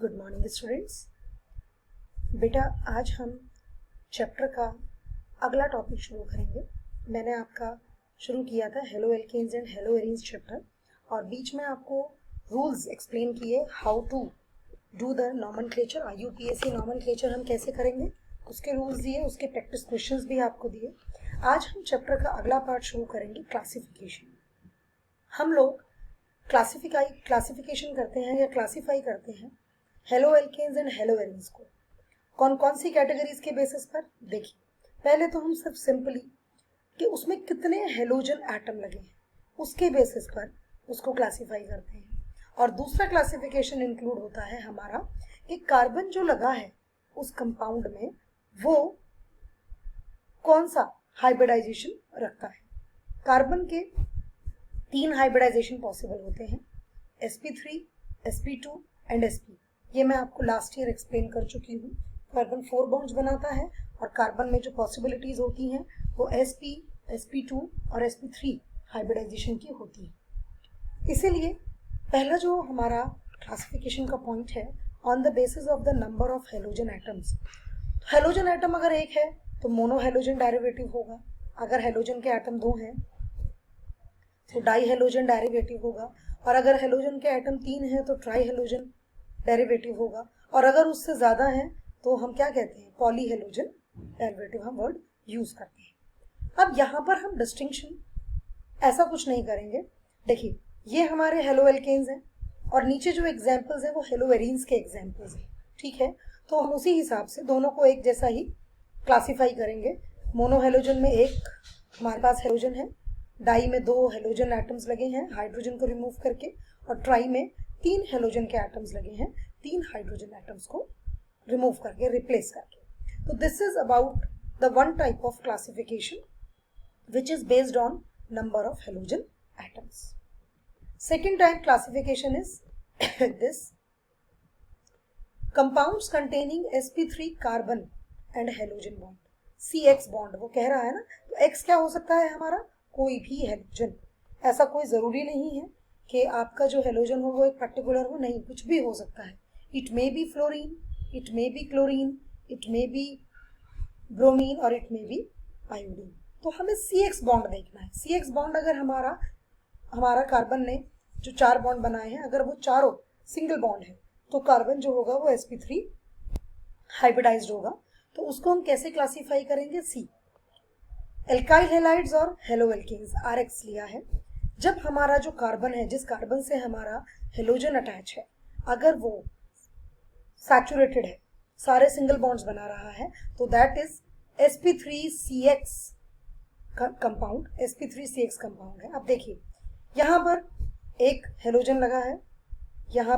Good morning students. बेटा आज हम चैप्टर का अगला टॉपिक शुरू करेंगे। मैंने आपका शुरू किया था haloalkanes and haloarenes chapter और बीच में आपको रूल्स एक्सप्लेन किए how to do the nomenclature. IUPAC nomenclature हम कैसे करेंगे उसके रूल्स दिए, उसके प्रैक्टिस क्वेश्चंस भी आपको दिए। आज हम चैप्टर का अगला पार्ट शुरू करेंगे क्लासिफिकेशन। हम लोग क्लासिफिकेशन करते हैं या क्लासीफाई करते हैं haloalkanes and haloarenes को कौन कौन सी कैटेगरीज के बेसिस पर। देखिए पहले तो हम सिर्फ सिंपली कि उसमें कितने हेलोजन एटम लगे हैं उसके बेसिस पर उसको क्लासीफाई करते हैं। और दूसरा क्लासिफिकेशन इंक्लूड होता है हमारा कि कार्बन जो लगा है उस कंपाउंड में वो कौन सा हाइब्रिडाइजेशन रखता है। कार्बन के 3 हाइब्रिडाइजेशन पॉसिबल होते हैं, sp3, sp2 एंड sp। ये मैं आपको लास्ट ईयर एक्सप्लेन कर चुकी हूँ। कार्बन 4 बॉन्ड्स बनाता है और कार्बन में जो पॉसिबिलिटीज होती हैं वो sp, sp2 और sp3 हाइब्रिडाइजेशन की होती है। इसीलिए पहला जो हमारा क्लासिफिकेशन का पॉइंट है on the basis of the number of halogen atoms. Halogen atom अगर एक है तो मोनो हेलोजन डेरिवेटिव होगा, अगर हेलोजन के एटम 2 हैं तो डाई हेलोजन डेरिवेटिव होगा, और अगर हेलोजन के एटम 3 हैं तो ट्राई हेलोजन डेरिवेटिव होगा, और अगर उससे ज़्यादा हैं तो हम क्या कहते हैं पॉली हेलोजन डेरिवेटिव हम वर्ड यूज़ करते हैं। अब यहाँ पर हम डिस्टिंक्शन ऐसा कुछ नहीं करेंगे। देखिए ये हमारे हेलो एल्केन्स हैं और नीचे जो एग्जाम्पल्स हैं वो हेलो एरीन्स के एग्जाम्पल्स हैं, ठीक है। तो हम उसी हिसाब से दोनों को एक जैसा ही क्लासीफाई करेंगे। मोनो हेलोजन में एक हमारे पास हेलोजन है, डाई में 2 हेलोजन एटम्स लगे हैं हाइड्रोजन को रिमूव करके, और ट्राई में 3 हेलोजन के एटम्स लगे हैं 3 हाइड्रोजन एटम्स को रिमूव करके रिप्लेस करके। तो this is about the one type of classification which is based on number of halogen atoms. Second type classification is this: compounds containing sp3 carbon and halogen bond, CX bond वो कह रहा है ना, तो X क्या हो सकता है हमारा कोई भी हेलोजन। ऐसा कोई ज़रूरी नहीं है कि आपका जो हेलोजन हो वो एक पर्टिकुलर हो, नहीं कुछ भी हो सकता है। It may be fluorine, it may be chlorine, it may be bromine और इट मे बी आयोडीन। तो हमें CX बॉन्ड देखना है। CX बॉन्ड अगर हमारा कार्बन ने जो 4 बॉन्ड बनाए हैं अगर वो चारों सिंगल बॉन्ड है तो कार्बन जो होगा वो sp3 हाइब्रिडाइज्ड होगा। तो उसको हम कैसे क्लासीफाई करेंगे, C। एल्काइल हेलाइड्स और हेलो एल्केन्स RX लिया है। जब हमारा जो कार्बन है, जिस कार्बन से हमारा हेलोजन अटैच है, अगर वो सैचुरेटेड है, सारे सिंगल बॉन्ड्स बना रहा है, तो that is sp3CX compound, sp3CX compound है। अब देखिए यहाँ पर एक हेलोजन लगा है, यहाँ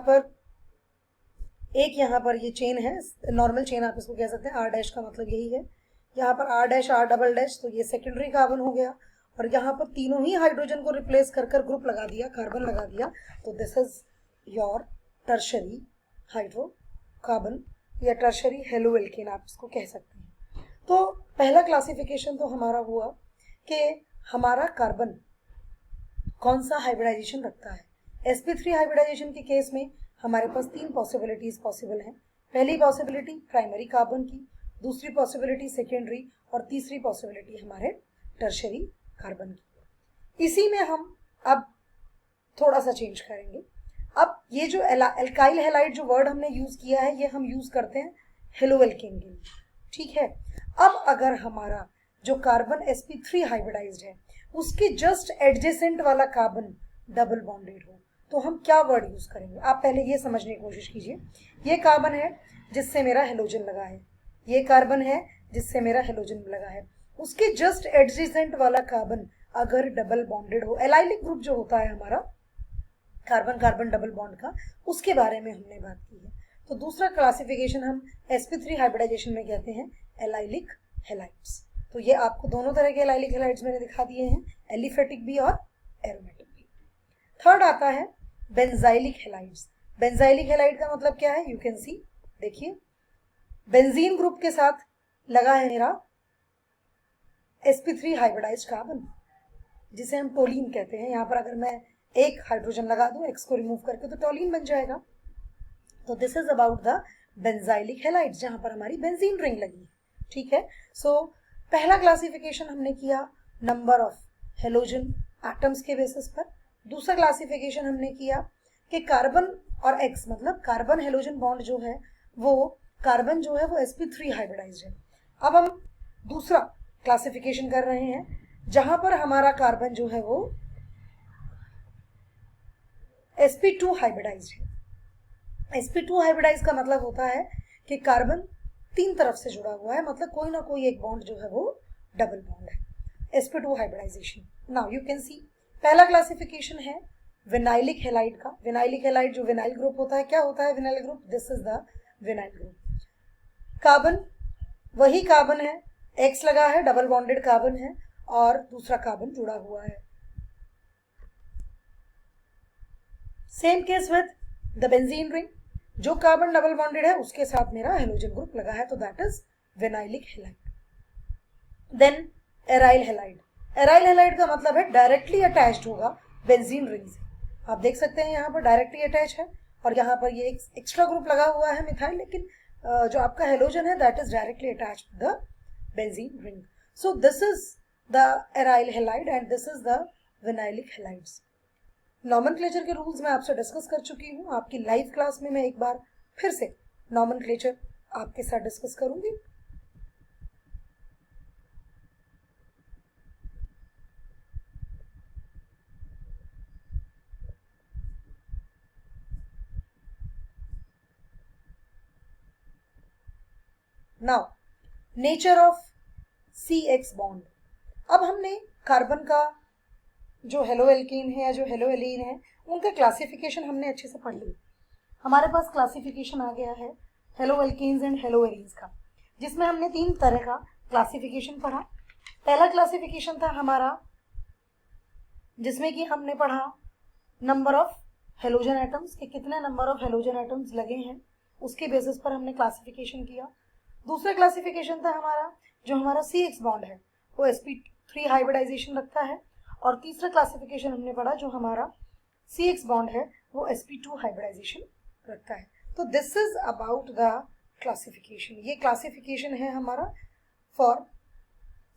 पर ये चेन है, नॉर्मल चेन आप इसको कह सकते हैं, R' का मतलब यही है। यहाँ पर R', R', तो ये सेकेंडरी कार्बन हो गया, और यहाँ पर तीनों ही हाइड्रोजन को रिप्लेस कर ग्रुप लगा दिया, कार्बन लगा दिया, तो this is your tertiary hydrocarbon या टर्शरी हेलो एल्केन आप इसको कह सकते हैं। तो पहला क्लासिफिकेशन तो हमारा हुआ कि हमारा कार्बन कौन सा हाइब्रिडाइजेशन रखता है। sp3 हाइब्रिडाइजेशन के केस में हमारे पास 3 पॉसिबिलिटीज पॉसिबल हैं। पहली पॉसिबिलिटी प्राइमरी कार्बन की, दूसरी पॉसिबिलिटी सेकेंडरी, और तीसरी पॉसिबिलिटी हमारे टर्शरी कार्बन की। इसी में हम अब थोड़ा सा चेंज करेंगे। अब ये जो एल्काइल हेलाइड जो वर्ड हमने यूज किया है ये हम यूज करते हैं हेलो एल्केन के लिए, ठीक है। अब अगर हमारा जो कार्बन sp3 हाइब्रिडाइज्ड है उसके जस्ट एडजेसेंट वाला कार्बन डबल बॉन्डेड हो तो हम क्या वर्ड यूज करेंगे। आप पहले ये समझने की कोशिश कीजिए। ये कार्बन है जिससे मेरा हेलोजन लगा है, ये कार्बन है जिससे मेरा हेलोजन लगा है, उसके जस्ट एडजेसेंट वाला कार्बन अगर डबल बॉन्डेड हो, एलाइलिक ग्रुप जो होता है हमारा कार्बन कार्बन डबल बॉन्ड का, उसके बारे में हमने बात की है। तो दूसरा क्लासिफिकेशन हम sp3 हाइब्रिडाइजेशन में कहते हैं एलाइलिक हेलाइड्स। तो ये आपको दोनों तरह के एलाइलिक हेलाइड्स मैंने दिखा दिए हैं, एलिफेटिक भी और एरोमेटिक भी। थर्ड आता है बेंजाइलिक हेलाइड्स। बेंजाइलिक हेलाइड का मतलब क्या है, यू कैन सी, देखिए बेंजीन ग्रुप के साथ लगा है मेरा sp3 हाइब्रिडाइज्ड कार्बन जिसे हम टोलीन कहते हैं। यहाँ पर अगर मैं एक हाइड्रोजन लगा दूं, X को रिमूव करके, तो टोलीन बन जाएगा। तो this is about the benzylic halides, जहां पर हमारी बेंजीन रिंग लगी, ठीक है। सो पहला क्लासिफिकेशन हमने किया नंबर ऑफ हेलोजन एटम्स के बेसिस पर। दूसरा क्लासिफिकेशन हमने किया कि कार्बन और एक्स मतलब कार्बन हेलोजन बॉन्ड जो है वो कार्बन जो है वो sp3 हाइब्रिडाइज्ड है। अब हम दूसरा क्लासिफिकेशन कर रहे हैं जहां पर हमारा कार्बन जो है वो sp2 हाइब्रिडाइज्ड है। sp2 हाइब्रिडाइज का मतलब होता है कि कार्बन 3 तरफ से जुड़ा हुआ है, मतलब कोई ना कोई एक बॉन्ड जो है वो डबल बॉन्ड है, sp2 hybridisation. Now you can see पहला क्लासिफिकेशन है विनाइलिक हैलाइड का। विनाइलिक हैलाइड जो विनाइल ग्रुप होता है, क्या होता है vinyl group? This is the vinyl group. Carbon वही कार्बन है, एक्स लगा है, डबल बॉन्डेड कार्बन है और दूसरा कार्बन जुड़ा हुआ है। Same case with the benzene ring, जो कार्बन डबल बॉन्डेड है उसके साथ मेरा हेलोजन ग्रुप लगा है, तो that is vinylic halide. Then aryl halide. Aryl halide का मतलब है डायरेक्टली अटैच्ड होगा बेंजीन रिंग से। आप देख सकते हैं यहाँ पर डायरेक्टली अटैच है और यहाँ पर ये एक्स्ट्रा ग्रुप लगा हुआ है मिथाइल, लेकिन जो आपका हेलोजन है that is directly attached with the benzene ring. So this is the aryl halide and this is the vinylic halides. Nomenclature के रूल्स मैं आपसे डिस्कस कर चुकी हूँ। आपकी लाइव क्लास में मैं एक बार फिर से नॉमेनक्लेचर आपके साथ डिस्कस करूंगी। Now nature of CX bond. अब हमने कार्बन का जो हेलो एल्केन है या जो हेलो एलीन है उनका क्लासिफिकेशन हमने अच्छे से पढ़ लिया। हमारे पास क्लासिफिकेशन आ गया है हेलो एल्केन्स एंड हेलो एलीन्स का, जिसमें हमने 3 तरह का क्लासिफिकेशन पढ़ा। पहला क्लासिफिकेशन था हमारा जिसमें कि हमने पढ़ा नंबर ऑफ हेलोजन एटम्स के कितने नंबर ऑफ हेलोजन एटम्स लगे हैं, उसके बेसिस पर हमने क्लासिफिकेशन किया। दूसरा क्लासिफिकेशन था हमारा जो हमारा CX बॉन्ड है वो sp3 हाइब्रिडाइजेशन रखता है, और तीसरा क्लासिफिकेशन हमने पढ़ा जो हमारा CX बॉन्ड है वो sp2 हाइब्रिडाइजेशन रखता है। तो this is about the classification. ये क्लासिफिकेशन है हमारा फॉर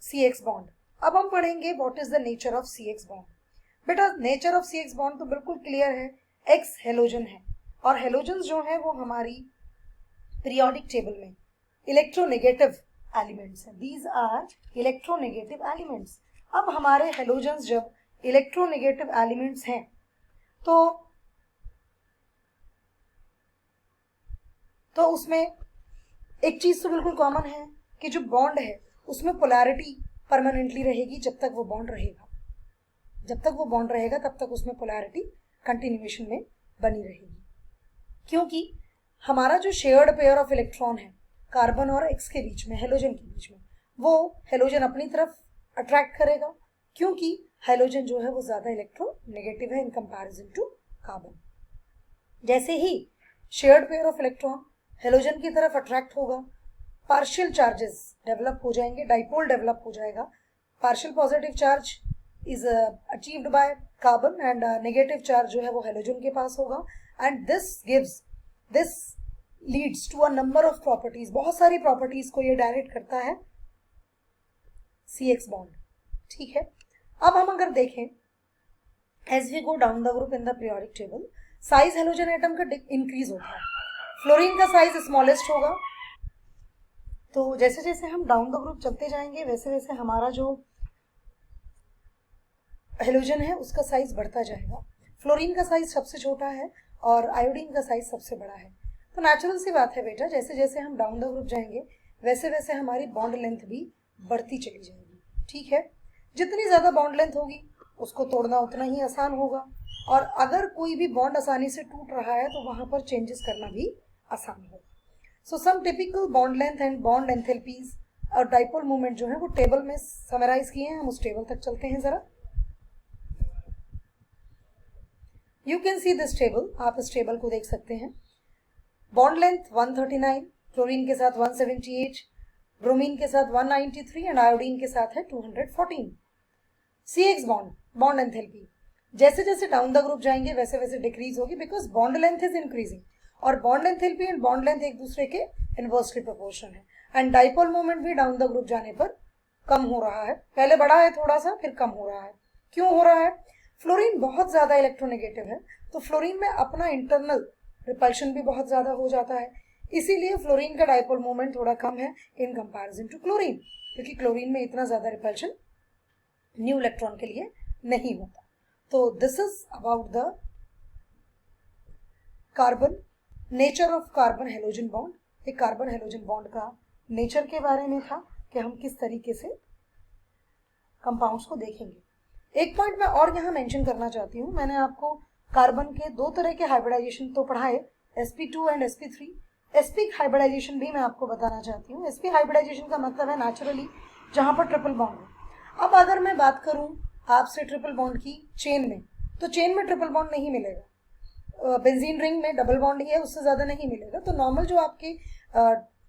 CX बॉन्ड। अब हम पढ़ेंगे what is the nature of CX bond. बेटा नेचर ऑफ CX बॉन्ड तो बिल्कुल क्लियर है, एक्स हेलोजन है और हेलोजन जो है वो हमारी पीरियोडिक टेबल में इलेक्ट्रोनेगेटिव एलिमेंट्स हैं। These are electronegative elements. अब हमारे हेलोजन्स जब इलेक्ट्रोनेगेटिव एलिमेंट्स हैं तो उसमें एक चीज तो बिल्कुल कॉमन है कि जो बॉन्ड है उसमें पोलैरिटी परमानेंटली रहेगी जब तक वो बॉन्ड रहेगा। जब तक वो बॉन्ड रहेगा तब तक उसमें पोलैरिटी कंटिन्यूएशन में बनी रहेगी, क्योंकि हमारा जो शेयर्ड पेयर ऑफ इलेक्ट्रॉन है कार्बन और एक्स के बीच में, हेलोजन के बीच में, वो हेलोजन अपनी तरफ अट्रैक्ट करेगा क्योंकि हेलोजन जो है वो ज्यादा इलेक्ट्रोनेगेटिव है इन कंपैरिजन टू कार्बन। जैसे ही shared pair of electron halogen की तरफ अट्रैक्ट होगा, पार्शियल चार्जेस डेवलप हो जाएंगे, डाइपोल डेवलप हो जाएगा। Partial positive charge is achieved by carbon and negative charge जो है वो हेलोजन के पास होगा, and this leads to a number of properties. बहुत सारी प्रॉपर्टीज को ये डायरेक्ट करता है CX बॉन्ड, ठीक है। अब हम अगर देखें as we go down the group in the periodic table, size halogen atom का इंक्रीज होता है। फ्लोरीन का साइज स्मॉलेस्ट होगा, तो जैसे जैसे हम डाउन द ग्रुप चलते जाएंगे वैसे वैसे हमारा जो हेलोजन है उसका साइज बढ़ता जाएगा। फ्लोरीन का साइज सबसे छोटा है और आयोडीन का साइज सबसे बड़ा है। तो नेचुरल सी बात है बेटा, जैसे जैसे हम डाउन द ग्रुप जाएंगे वैसे वैसे हमारी बॉन्ड लेंथ भी बढ़ती चली जाएगी, ठीक है। जितनी ज्यादा बॉन्ड लेंथ होगी उसको तोड़ना उतना ही आसान होगा, और अगर कोई भी बॉन्ड आसानी से टूट रहा है तो वहां पर चेंजेस करना भी आसान होगा। So some typical bond length and bond enthalpies और डाइपोल मूवमेंट जो है वो टेबल में समराइज किए हैं। हम उस टेबल तक चलते हैं जरा। You can see this table, आप इस टेबल को देख सकते हैं। बॉन्ड लेंथ 139, क्लोरीन के साथ 178, ब्रोमीन के साथ 193 एंड आयोडीन के साथ है 214। CX बॉन्ड एंथैल्पी जैसे जैसे डाउन द ग्रुप जाएंगे वैसे वैसे डिक्रीज होगी because bond length is increasing और bond length will be and bond length एक दूसरे के इनवर्सली प्रोपोर्शन है, एंड डाइपोल मोमेंट भी डाउन द ग्रुप जाने पर कम हो रहा है, पहले बढ़ा है थोड़ा सा फिर कम हो रहा है। क्यों हो रहा है? फ्लोरीन बहुत ज्यादा इलेक्ट्रोनेगेटिव है, तो फ्लोरीन में अपना इंटरनल रिपल्शन भी बहुत ज्यादा हो जाता है, इसीलिए फ्लोरीन का डाइपोल मोमेंट थोड़ा कम है इन कंपैरिजन टू क्लोरीन, क्योंकि क्लोरीन में इतना ज्यादा रिपल्शन न्यू इलेक्ट्रॉन के लिए नहीं होता। तो this is about the carbon, nature of carbon halogen bond. एक कार्बन हेलोजन बॉन्ड का नेचर के बारे में था कि हम किस तरीके से कंपाउंड्स को देखेंगे। एक पॉइंट मैं और यहाँ मेंशन करना चाहती हूँ, मैंने आपको कार्बन के दो तरह के हाइब्रिडाइजेशन तो पढ़ाए, sp2 and sp3। sp hybridisation भी मैं आपको बताना चाहती हूँ। sp हाइब्रिडाइजेशन का मतलब है नेचुरली जहाँ पर ट्रिपल बॉन्ड है। अब अगर मैं बात करूँ आपसे ट्रिपल बॉन्ड की चेन में, तो चेन में ट्रिपल बॉन्ड नहीं मिलेगा, बेंजीन रिंग में डबल बॉन्ड ही है, उससे ज्यादा नहीं मिलेगा। तो नॉर्मल जो आपके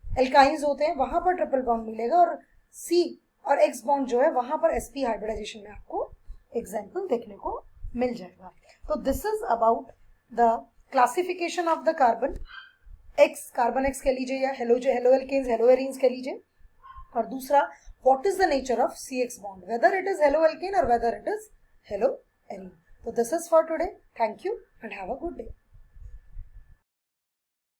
एल्काइंस होते हैं वहां पर ट्रिपल बॉन्ड मिलेगा, और C और X बॉन्ड जो है वहां पर sp हाइब्रिडाइजेशन में आपको एग्जाम्पल देखने को मिल जाएगा। तो this is about the classification of the carbon x, carbon x कह लीजिए या हेलो एल्केन्स हेलो एरीन्स कह लीजिए, और दूसरा what is the nature of CX bond, whether it is halo alkane और whether it is halo arene. तो this is for today, thank you and have a good day.